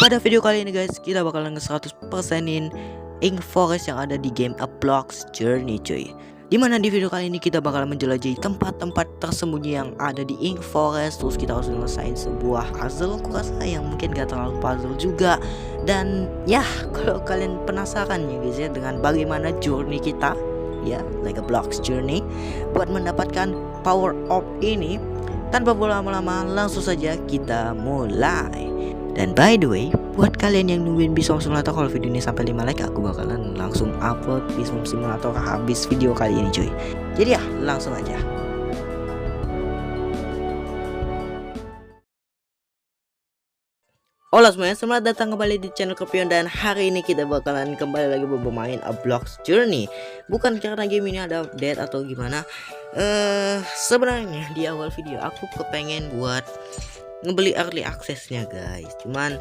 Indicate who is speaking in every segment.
Speaker 1: Pada video kali ini guys, kita bakalan nge-100%in Ink Forest yang ada di game A Blox Journey cuy. Dimana di video kali ini kita bakalan menjelajahi tempat-tempat tersembunyi yang ada di Ink Forest. Terus kita harus nyelesain sebuah puzzle, aku rasa yang mungkin gak terlalu puzzle juga. Dan ya, kalau kalian penasaran ya guys ya dengan bagaimana journey kita, ya like A Blox Journey, buat mendapatkan power up ini, tanpa berlama-lama langsung saja kita mulai. Dan by the way, buat kalian yang nungguin Bison Simulator, kalau video ini sampai 5 like, aku bakalan langsung upload Bison Simulator habis video kali ini cuy. Jadi ya, langsung aja. Halo semuanya, selamat datang kembali di channel Kepion. Dan hari ini kita bakalan kembali lagi bermain A Blox Journey. Bukan karena game ini ada update atau gimana. Sebenarnya di awal video aku kepengen buat ngebeli early accessnya guys, cuman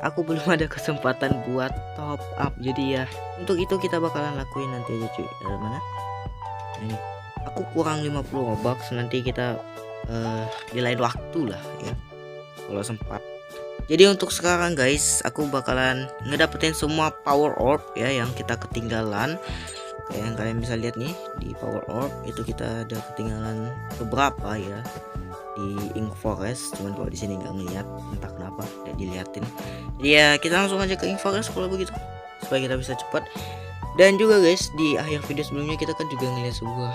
Speaker 1: aku belum ada kesempatan buat top up. Jadi ya untuk itu kita bakalan lakuin nanti aja cuy. Mana ini aku kurang 50 Robux, nanti kita di lain waktu lah ya kalau sempat. Jadi untuk sekarang guys, aku bakalan ngedapetin semua power orb ya yang kita ketinggalan. Kayak yang kalian bisa lihat nih di power orb itu kita ada ketinggalan beberapa ya di Ink Forest, cuman kalau di sini nggak ngeliat entah kenapa nggak diliatin. Jadi ya kita langsung aja ke Ink Forest kalau begitu supaya kita bisa cepat. Dan juga guys, di akhir video sebelumnya kita kan juga ngeliat sebuah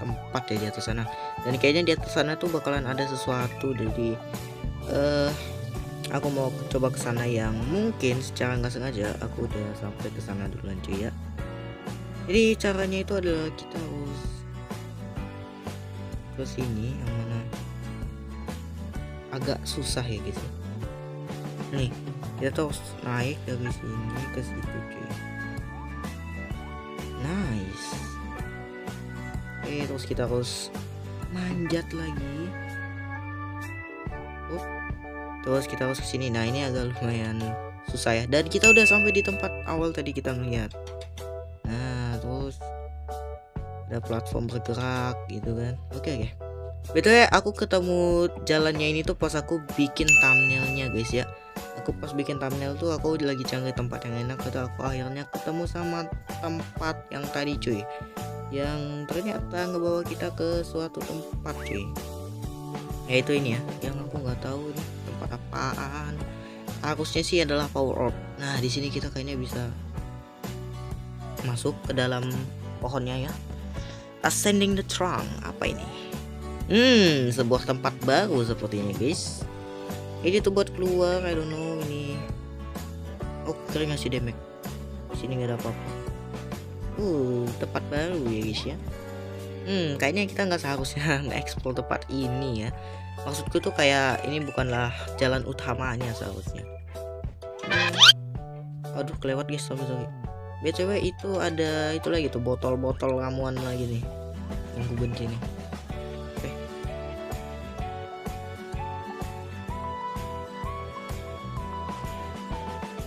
Speaker 1: tempat ya di atas sana, dan kayaknya di atas sana tuh bakalan ada sesuatu. Jadi aku mau coba ke sana yang mungkin secara nggak sengaja aku udah sampai ke sana duluan cuy ya. Jadi caranya itu adalah kita harus ke sini, yang mana agak susah ya gitu. Nih, kita terus naik dari sini ke situ cuy. Nice. Oke, terus kita harus manjat lagi. Terus kita harus ke sini. Nah, ini agak lumayan susah ya. Dan kita udah sampai di tempat awal tadi kita ngeliat. Nah, terus ada platform bergerak gitu kan. Oke. Betul ya, aku ketemu jalannya ini tuh pas aku bikin thumbnailnya guys ya. Aku pas bikin thumbnail tuh aku lagi cari tempat yang enak, atau aku akhirnya ketemu sama tempat yang tadi cuy, yang ternyata ngebawa kita ke suatu tempat cuy. Yaitu ini ya, yang aku nggak tahu nih tempat apaan. Harusnya sih adalah power orb. Nah di sini kita kayaknya bisa masuk ke dalam pohonnya ya. Ascending the trunk, apa ini? Sebuah tempat baru sepertinya guys. Ini tuh buat keluar, I don't know ini. Oh, keren ngasih damage. Di sini nggak ada apa-apa. Tempat baru ya guys ya. Kayaknya kita nggak seharusnya nge-explore tempat ini ya. Maksudku tuh kayak ini bukanlah jalan utamanya seharusnya. Aduh, kelewat guys, sorry. BTW itu ada itu lagi tuh, botol-botol ramuan lagi nih yang gue benci nih.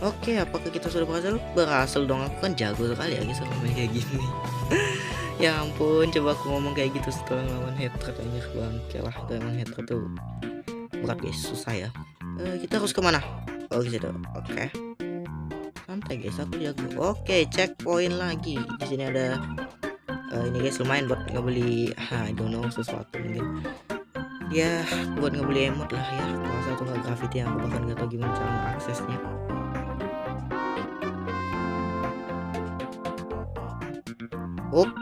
Speaker 1: Oke, apakah kita sudah berhasil? Berhasil dong, aku kan jago sekali ya guys ngomong kayak gini. Ya ampun, coba aku ngomong kayak gitu setelah ngelawan headshot aja bangke lah. Dengan headshot tuh berat guys, susah ya. Kita harus kemana? Oh gitu. Oke. Santai guys, aku jago. Oke, checkpoint lagi. Di sini ada ini guys, lumayan buat ngebeli I don't know sesuatu mungkin. Ya, buat ngebeli emot lah ya. Kalau satu nggak graffiti, aku bahkan nggak tahu gimana cara aksesnya.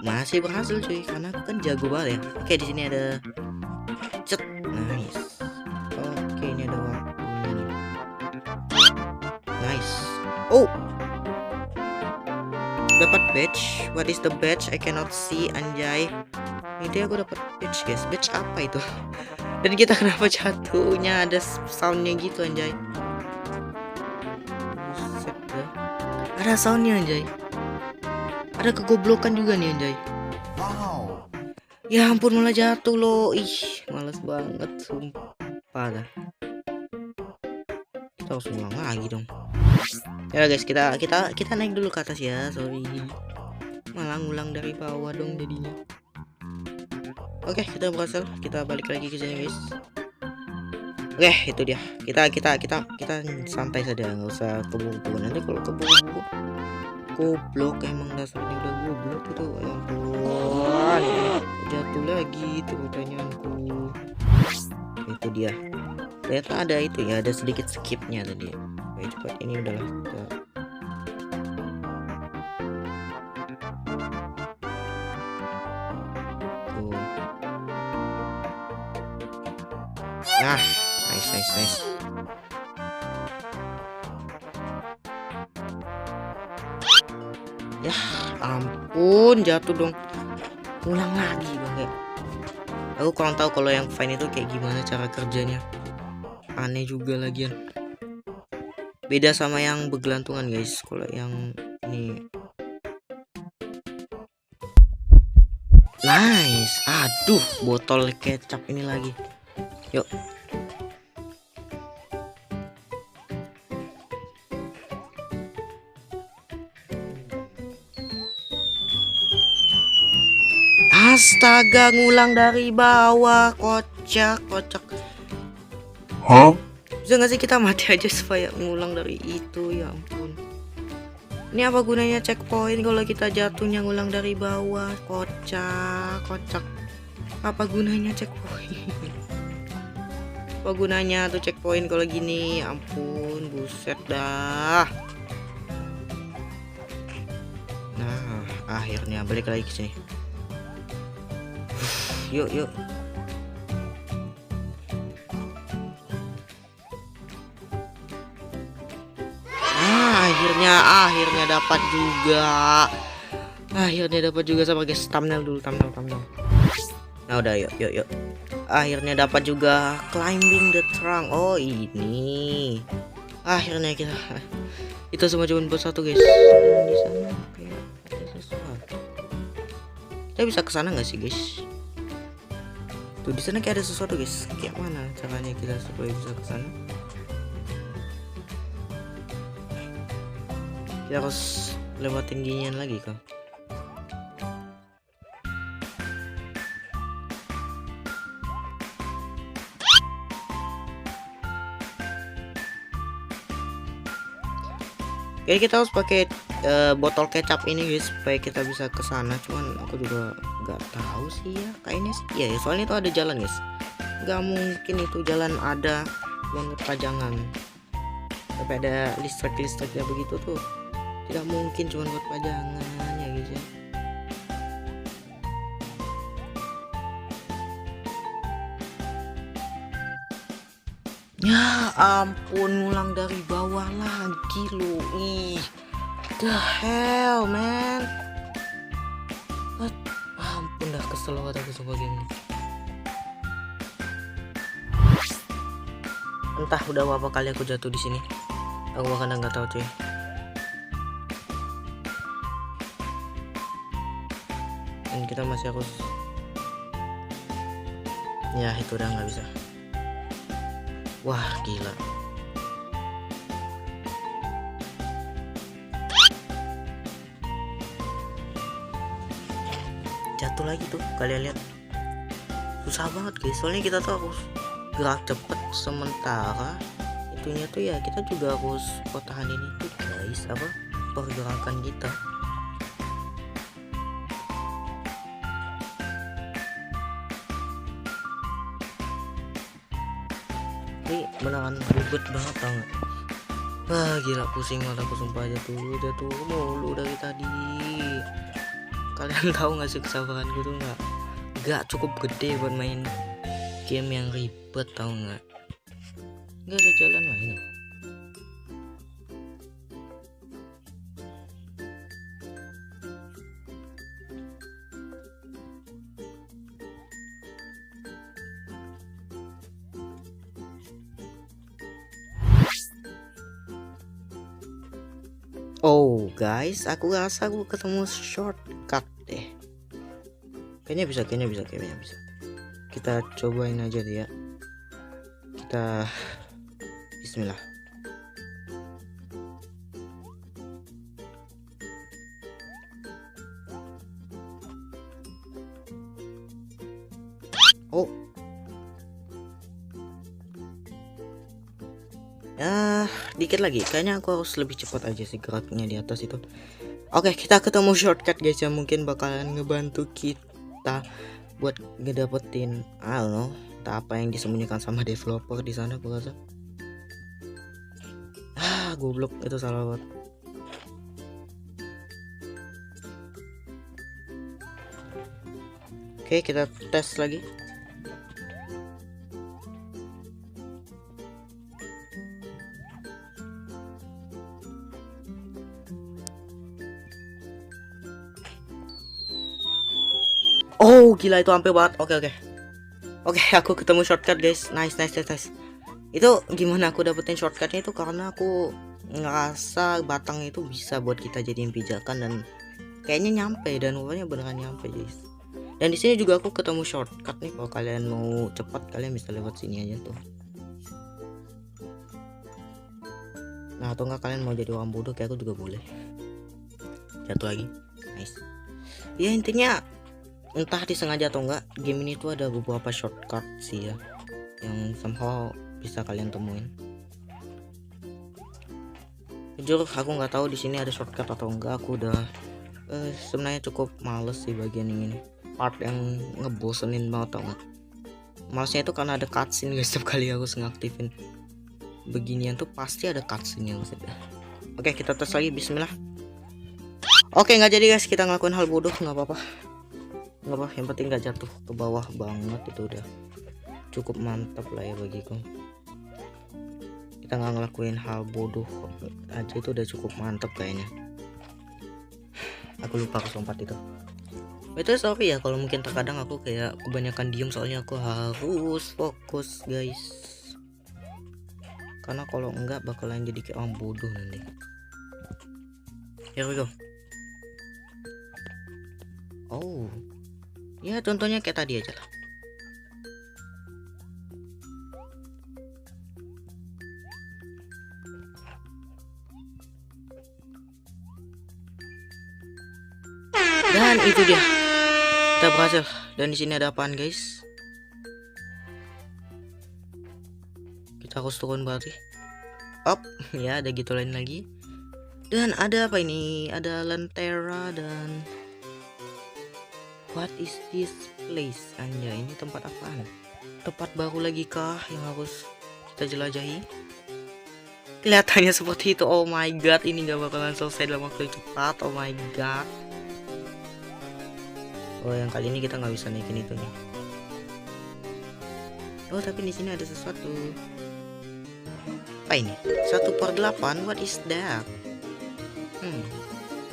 Speaker 1: Masih berhasil cuy, karena aku kan jago banget ya. Oke, di sini ada cet, nice. Oke, ini ada waktunya nih. Nice. Dapat badge. What is the badge? I cannot see, anjay. Ini aku dapat badge guys. Badge apa itu? Dan kita kenapa jatuhnya ada soundnya gitu anjay. Buset dah. Ada soundnya anjay. Ada kegoblokan juga nih anjay. Wow. Ya ampun, malah jatuh loh. Ih, males banget sumpah dah. Kita harus ulang lagi dong. Ya guys, kita naik dulu ke atas ya. Sorry. Malah ngulang dari bawah dong jadinya. Oke, kita berhasil. Kita balik lagi ke sini guys. Oke, itu dia. Kita santai saja, nggak usah keburu-buru. Nanti kalau keburu-buru, goblok emang dasarnya udah goblok itu. Ya ampun, jatuh lagi itu pertanyaanku. Itu dia. Ternyata ada itu ya, ada sedikit skipnya tadi. Oke, cepat ini udahlah. Tuh. Nah, nice. Ya ampun, jatuh dong. Ulang lagi bang ya. Aku kurang tahu kalau yang fine itu kayak gimana cara kerjanya. Aneh juga lagian. Beda sama yang bergelantungan guys. Kalau yang ini nice. Aduh, botol kecap ini lagi. Yuk. Astaga, ngulang dari bawah, kocak.
Speaker 2: Hah?
Speaker 1: Bisa nggak sih kita mati aja supaya ngulang dari itu, ya ampun. Ini apa gunanya checkpoint kalau kita jatuhnya ngulang dari bawah, kocak. Apa gunanya checkpoint? Apa gunanya tuh checkpoint kalau gini? Ampun, buset dah. Nah, akhirnya balik lagi ke sini. Yuk. Akhirnya dapat juga. Sama guys, thumbnail dulu, thumbnail. Nah, udah yuk. Akhirnya dapat juga climbing the trunk. Oh, ini. Akhirnya kita semua cuma buat satu guys. Dan di sana kayak ada sesuatu. Kita bisa ke sana nggak sih guys? Tuh di sana kayak ada sesuatu guys. Kayak mana caranya kita supaya bisa ke sana? Kita harus lewatin ginian lagi kan? Oke, kita harus pakai botol kecap ini guys supaya kita bisa ke sana. Cuman aku juga nggak tahu sih ya. Kayaknya sih ya, soalnya itu ada jalan guys. Nggak mungkin itu jalan ada banget pajangan. Tapi ada listrik-listriknya begitu tuh. Tidak mungkin cuma buat pajangan ya guys ya. Ya ampun, ngulang dari bawah lagi lu. Ih, the hell man. What? Ampun, dah kesel banget aku sama game ini. Entah udah berapa kali aku jatuh di sini. Aku bahkan nggak tahu cuy. Dan kita masih harus. Ya itu udah nggak bisa. Wah gila. Jatuh lagi tuh, kalian lihat. Susah banget guys, soalnya kita tuh harus gerak cepet, sementara itunya tuh ya kita juga harus pertahanin itu guys, apa pergerakan kita. Ini beneran ribet banget tau gak? Wah gila, pusing banget aku sumpah. Jatuh mulu dari tadi. Kalian tahu gak sih kesabaranku tuh nggak cukup gede buat main game yang ribet, tau nggak? Nggak ada jalan lain. Oh guys, aku rasa aku ketemu shortcut deh. Kayaknya bisa. Kita cobain aja deh ya. Kita bismillah. Oh. Ya, dikit lagi. Kayaknya aku harus lebih cepat aja sih geraknya di atas itu. Oke, kita ketemu shortcut guys yang mungkin bakalan ngebantu kita buat ngedapetin, I don't know, entah apa yang disembunyikan sama developer di sana, aku rasa. Goblok, itu salah banget. Oke, kita tes lagi. Oh gila, itu hampir banget. Oke, aku ketemu shortcut guys. Nice. Itu gimana aku dapetin shortcutnya itu karena aku ngerasa batang itu bisa buat kita jadiin pijakan, dan kayaknya nyampe, dan rupanya beneran nyampe guys. Dan di sini juga aku ketemu shortcut nih, kalau kalian mau cepat kalian bisa lewat sini aja tuh. Nah, atau enggak kalian mau jadi orang bodoh kayak aku juga boleh. Jatuh lagi. Nice. Ya intinya entah disengaja atau enggak, game ini tuh ada beberapa shortcut sih ya yang somehow bisa kalian temuin. Jujur aku nggak tahu di sini ada shortcut atau enggak. Aku udah sebenarnya cukup males sih bagian ini, part yang ngebosenin banget tau gak. Malesnya itu karena ada cutscene guys. Setiap kali aku ngaktifin beginian tuh pasti ada cutscene yang maksudnya. Oke, kita tes lagi, bismillah. Oke, nggak jadi guys, kita ngelakuin hal bodoh, nggak apa-apa, yang penting nggak jatuh ke bawah banget, itu udah cukup mantap lah ya bagiku. Kita nggak ngelakuin hal bodoh aja itu udah cukup mantap kayaknya. Aku lupa harus lompat itu. Itu sorry ya kalau mungkin terkadang aku kayak kebanyakan diem, soalnya aku harus fokus guys, karena kalau enggak bakalan jadi kayak orang bodoh nanti. Here we go. Oh ya, contohnya kayak tadi aja lah. Dan itu dia, kita berhasil. Dan di sini ada apaan guys? Kita harus turun berarti. Up ya, ada gitu lain lagi. Dan ada apa ini? Ada lentera dan what is this place? Anjay, ini tempat apaan? Tempat baru lagi kah yang harus kita jelajahi? Kelihatannya seperti itu. Oh my god, ini gak bakalan selesai dalam waktu cepat. Oh my god. Oh, yang kali ini kita nggak bisa naikin itu nih. Oh, tapi di sini ada sesuatu. Apa ini? 1/8. What is that?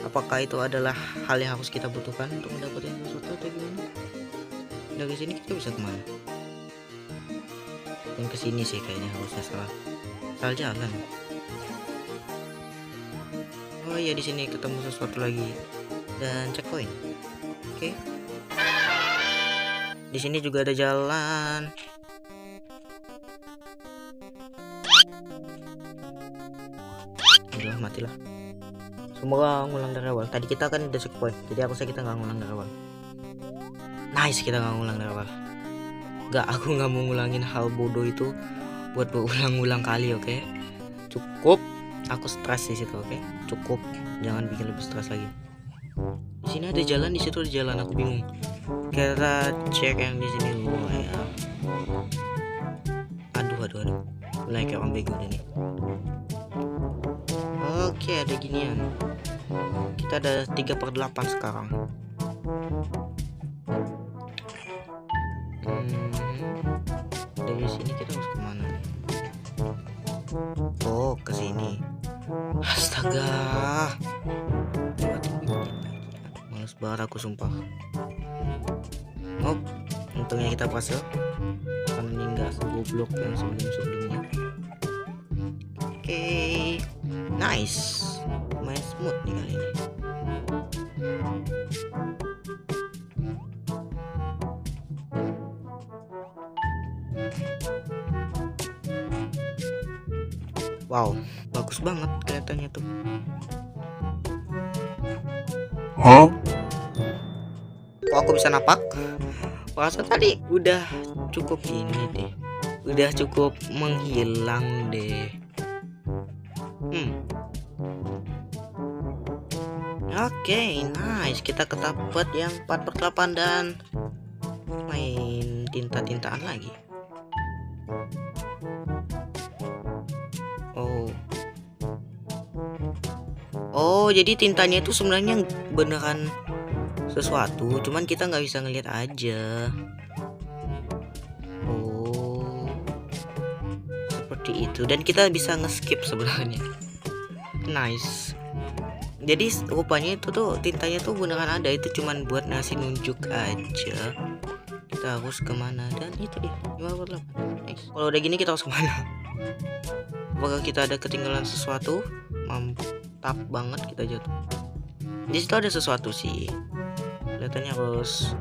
Speaker 1: Apakah itu adalah hal yang harus kita butuhkan untuk mendapatkan sesuatu atau gimana? Dari sini kita bisa kemana? Dan kesini sih kayaknya harusnya salah jalan. Oh iya, di sini ketemu sesuatu lagi dan checkpoint. Oke. Di sini juga ada jalan. Udah matilah. Semoga ngulang dari awal. Tadi kita kan udah checkpoint, jadi aku rasa kita nggak ngulang dari awal. Nice, kita nggak ngulang dari awal. Nggak, aku nggak mau ngulangin hal bodoh itu buat berulang-ulang kali, oke? Cukup. Aku stres di situ, oke? Cukup. Jangan bikin lebih stres lagi. Di sini ada jalan, di situ ada jalan. Aku bingung. Kita cek yang di sini dulu ya. Aduh. Mulai kayak orang bego nih. Oke, ada ginian. Kita ada 3/8 sekarang. Dari sini kita harus kemana nih? Oh, ke sini. Astaga. Males banget aku sumpah. Oh, untungnya kita berhasil. Karena ini enggak segoblok yang sebelumnya. Oke. Nice. Main smooth nih kali ini. Wow, bagus banget kelihatannya tuh. Kok aku bisa napak? Rasa tadi udah cukup ini deh. Udah cukup menghilang deh. Oke, nice. Kita ketapat yang 4/8 dan main tinta-tintaan lagi. Oh, jadi tintanya itu sebenarnya beneran sesuatu, cuman kita nggak bisa ngeliat aja. Oh, seperti itu. Dan kita bisa nge-skip sebenarnya. Nice. Jadi rupanya itu tuh tintanya tuh beneran ada, itu cuman buat ngasih nunjuk aja. Kita harus kemana, dan itu dia 58. Nice. Kalau udah gini kita harus kemana? Apakah kita ada ketinggalan sesuatu? Mantap banget kita jatuh. Di situ ada sesuatu sih. Kelihatannya harus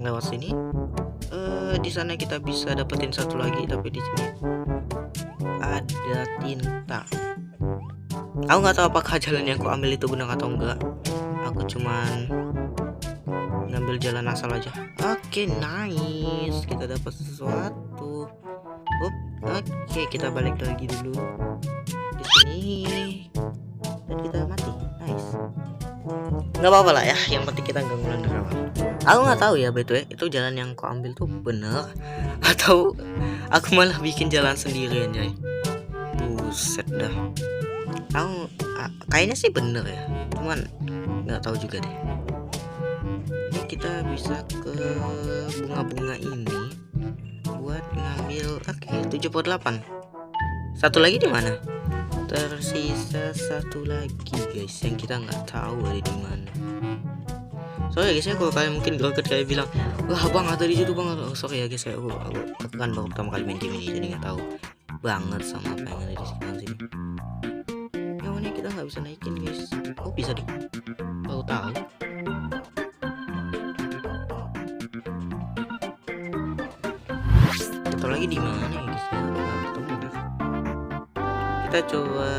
Speaker 1: lewat sini. Di sana kita bisa dapetin satu lagi, tapi di sini ada tinta. Aku nggak tahu apakah jalan yang aku ambil itu benar atau enggak. Aku cuman ngambil jalan asal aja. Oke, nice. Kita dapat sesuatu. Oke, kita balik lagi dulu di sini dan kita mati. Nice. Nggak apa-apa lah ya. Yang penting kita nggak ngulang dari awal. Aku nggak tahu ya, btw itu jalan yang aku ambil tuh bener atau aku malah bikin jalan sendiri anjay. Buset dah. Aku kayaknya sih bener ya, cuman nggak tahu juga deh. Ini kita bisa ke bunga-bunga ini buat ngambil. Oke, 78. Satu lagi di mana? Tersisa satu lagi guys yang kita nggak tahu ada di mana. Soalnya guys ya, kalau kalian mungkin groget kayak bilang, wah bang ada di situ bang. Oh, sorry ya guys, aku kan baru pertama kali main game ini, jadi nggak tahu banget sama apa yang ada di sekitar sini. Yang mana kita nggak bisa naikin guys? Oh bisa deh, baru tahu. Satu lagi di mana ya guys? Ya, nggak ketemu guys. Kita coba.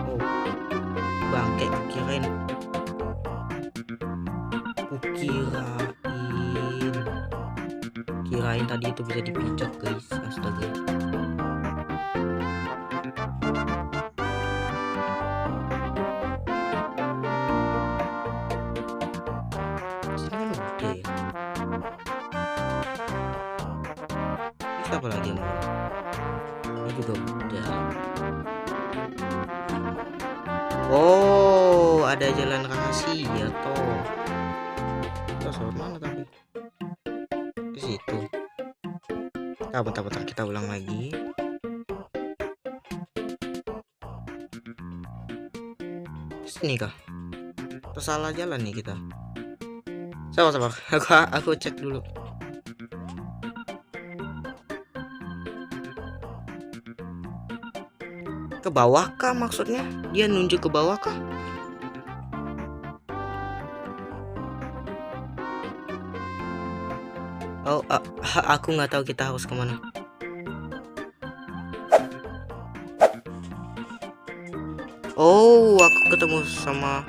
Speaker 1: Oh, bangke kirain. Kirain tadi itu bisa dipijak guys. Astaga. Apa lagi yang mau? Ini juga udah. Oh, ada jalan rahasia toh. Terus mana tadi? Di situ. Bentar, kita ulang lagi. Sini kah? Salah jalan nih kita. Sabar. Aku cek dulu. Ke bawah kah maksudnya? Dia nunjuk ke bawah kah? Oh, aku nggak tahu kita harus kemana. Oh, aku ketemu sama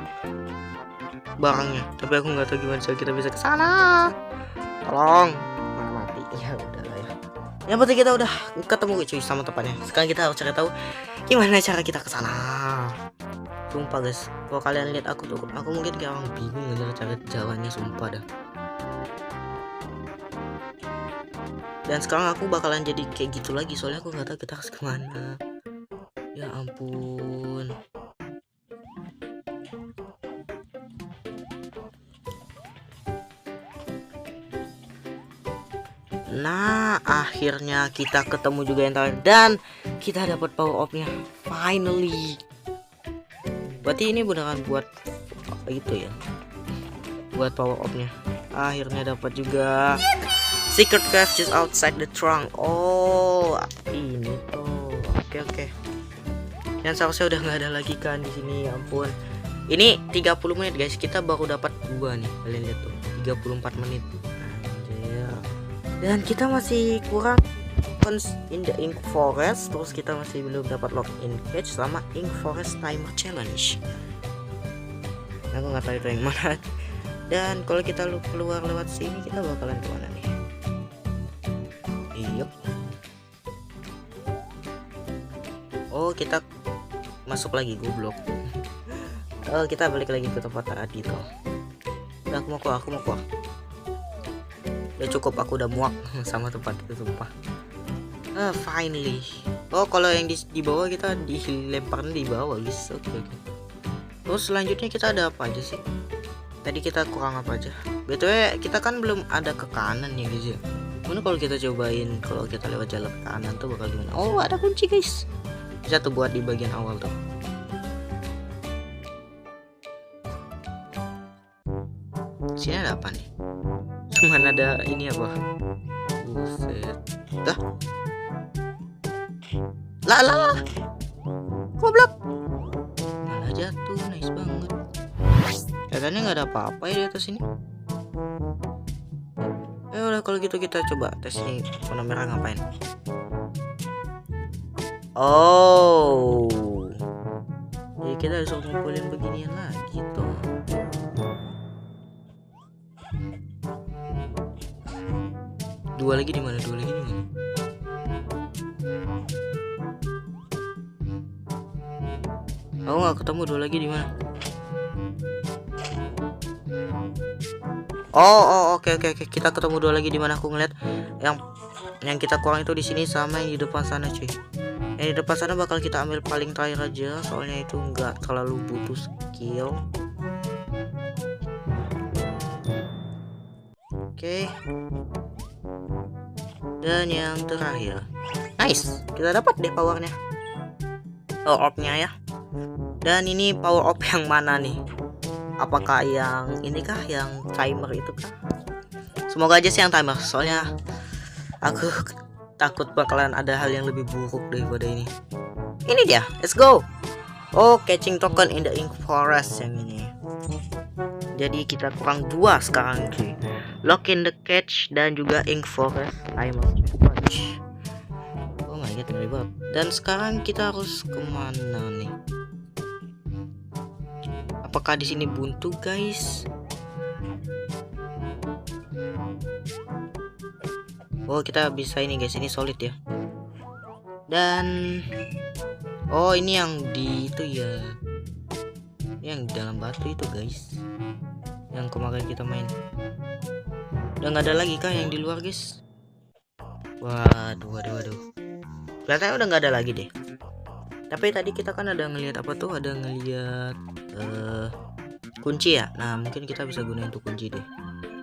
Speaker 1: barangnya, tapi aku nggak tahu gimana cara kita bisa ke sana. Tolong, malah mati. Ya udah lah ya. Yang penting kita udah ketemu cuy sama tempatnya. Sekarang kita harus cari tahu gimana cara kita ke sana. Sumpah guys, kalau kalian lihat aku tuh, aku mungkin kayak orang bingung cara jalannya, sumpah dah. Dan sekarang aku bakalan jadi kayak gitu lagi, soalnya aku nggak tahu kita harus kemana. Ya ampun. Nah, akhirnya kita ketemu juga yang terakhir dan kita dapat power up-nya finally. Berarti ini beneran buat itu ya. Buat power up-nya. Akhirnya dapat juga. Secret cave just outside the trunk. Oh, ini tuh. Oke. Dan seharusnya udah nggak ada lagi kan di sini, ya ampun. Ini 30 menit guys, kita baru dapat 2 nih. Kalian lihat tuh, 34 menit. Anjir. Dan kita masih kurang in the Ink Forest, terus kita masih belum dapat login page sama Ink Forest Timer Challenge. Aku nggak tahu itu yang mana. Dan kalau kita keluar lewat sini, kita bakalan kemana nih? Yup. Oh, kita masuk lagi, goblok. Kita balik lagi ke tempat tadi tuh. Udah, aku mau keluar. Udah cukup, aku udah muak sama tempat itu sumpah. Finally. Oh, kalau yang di bawah kita dilemparnya di bawah guys. Oke. Terus selanjutnya kita ada apa aja sih? Tadi kita kurang apa aja? BTW kita kan belum ada ke kanan ya guys ya. Gimana kalau kita cobain, kalau kita lewat jalan ke kanan tuh bakal gimana? Oh, ada kunci guys. Bisa tuh buat di bagian awal tuh. Sini ada apa nih? Cuman ada ini apa? Buset. Dah. Lah. Goblok. Malah jatuh, nice banget. Katanya nggak ada apa-apa ya di atas ini. Udah kalau gitu kita coba tes nih, warna merah ngapain? Oh. Jadi kita harus ngumpulin beginian lagi tuh. Dua lagi di mana? Aku nggak ketemu dua lagi di mana? Oh, oke. Kita ketemu dua lagi di mana? Aku ngeliat yang kita kurang itu di sini sama yang di depan sana cuy. Yang di depan sana bakal kita ambil paling terakhir aja, soalnya itu nggak terlalu butuh skill. Oke. Dan yang terakhir, nice, kita dapat deh powernya, power up-nya ya. Dan ini power up yang mana nih? Apakah yang ini kah, yang timer itu kah? Semoga aja sih yang timer, soalnya aku takut bakalan ada hal yang lebih buruk daripada ini. Ini dia, let's go. Oh, catching token in the ink forest yang ini. Jadi kita kurang 2 sekarang cuy. Lock in the catch dan juga ink forest timer. Oh my god, ngeri banget. Dan sekarang kita harus kemana nih? Apakah di sini buntu guys? Oh, kita bisa ini guys, ini solid ya. Dan oh, ini yang di itu ya, yang di dalam batu itu guys, yang kemarin kita main. Udah nggak ada lagi kah yang di luar guys? Waduh. Kelihatannya udah nggak ada lagi deh. Tapi tadi kita kan ada ngelihat apa tuh? Ada ngelihat kunci ya. Nah, mungkin kita bisa gunain untuk kunci deh.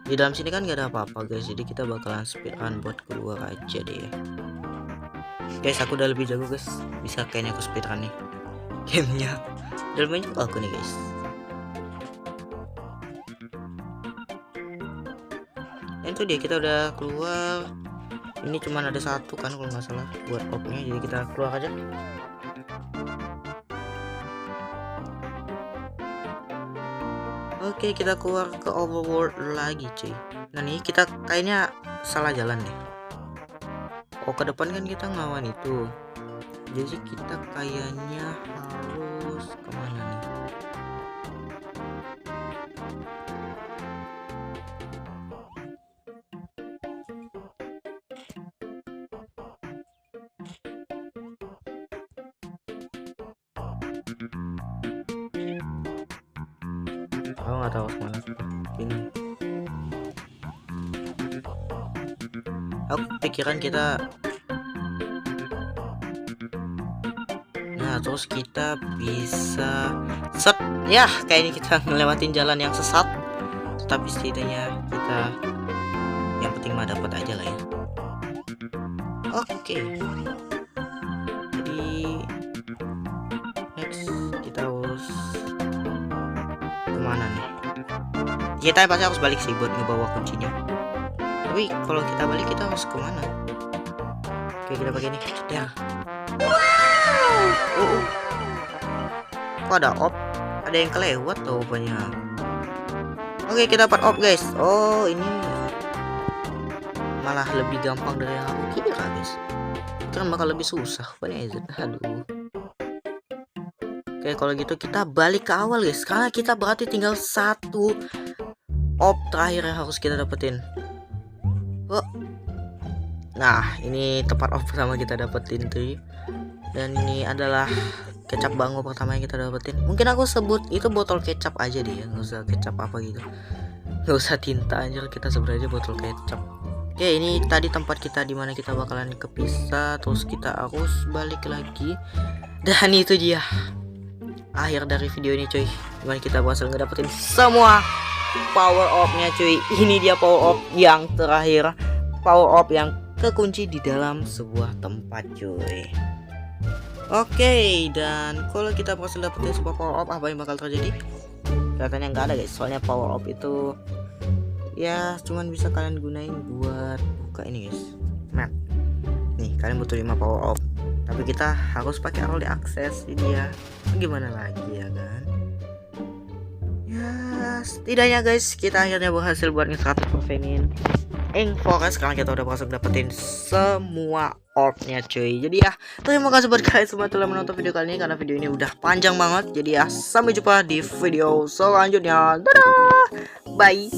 Speaker 1: Di dalam sini kan nggak ada apa-apa guys, jadi kita bakalan speedrun buat keluar aja deh. Guys, aku udah lebih jago guys. Bisa kayaknya aku speedrun nih gamenya. Udah main juga aku nih guys. Dan itu dia, kita udah keluar. Ini cuman ada satu kan kalau nggak salah buat opnya, jadi kita keluar aja. Oke, kita keluar ke overworld lagi cuy. Nah nih kita kayaknya salah jalan deh. Oh, ke depan kan kita ngelawan itu, jadi kita kayaknya harus kemana nih? Aku nggak tahu kemana ini. Aku pikiran kita, nah terus kita bisa set ya, kayaknya kita ngelewatin jalan yang sesat, tapi setidaknya kita yang penting mah dapat aja lah ya. Oke, jadi next kita harus kemana nih? Kita pasti harus balik sih buat ngebawa kuncinya. Tapi kalau kita balik kita harus kemana? Oke, kita pakai ini ya. Kok ada op? Ada yang kelewat tuh rupanya. Oke, kita dapat op guys. Oh, ini malah lebih gampang dari yang aku kira guys. Kan bakal lebih susah rupanya. Aduh. Oke, kalau gitu kita balik ke awal guys, karena kita berarti tinggal satu op terakhir yang harus kita dapetin. Oh. Nah, ini tempat op pertama kita dapetin tuh. Dan ini adalah kecap bango pertama yang kita dapetin. Mungkin aku sebut itu botol kecap aja deh ya, nggak usah kecap apa gitu, nggak usah tinta aja, kita sebut aja botol kecap. Oke, ini tadi tempat kita dimana kita bakalan kepisah, terus kita harus balik lagi. Dan itu dia akhir dari video ini cuy, dimana kita berhasil ngedapetin semua power up-nya cuy. Ini dia power up yang terakhir, power up yang kekunci di dalam sebuah tempat cuy. Oke, dan kalau kita berhasil dapetin sebuah power up, apa yang bakal terjadi? Kelihatannya nggak ada guys, soalnya power up itu ya cuman bisa kalian gunain buat buka ini guys, map. Nih kalian butuh 5 power up, tapi kita harus pakai early access. Ini ya gimana lagi ya kan. Ya setidaknya guys kita akhirnya berhasil buat 100%in Ink Forest. Sekarang kita udah berhasil dapetin semua orbnya cuy. Jadi ya terima kasih buat kalian semua telah menonton video kali ini, karena video ini udah panjang banget. Jadi ya sampai jumpa di video selanjutnya. Dadah, bye.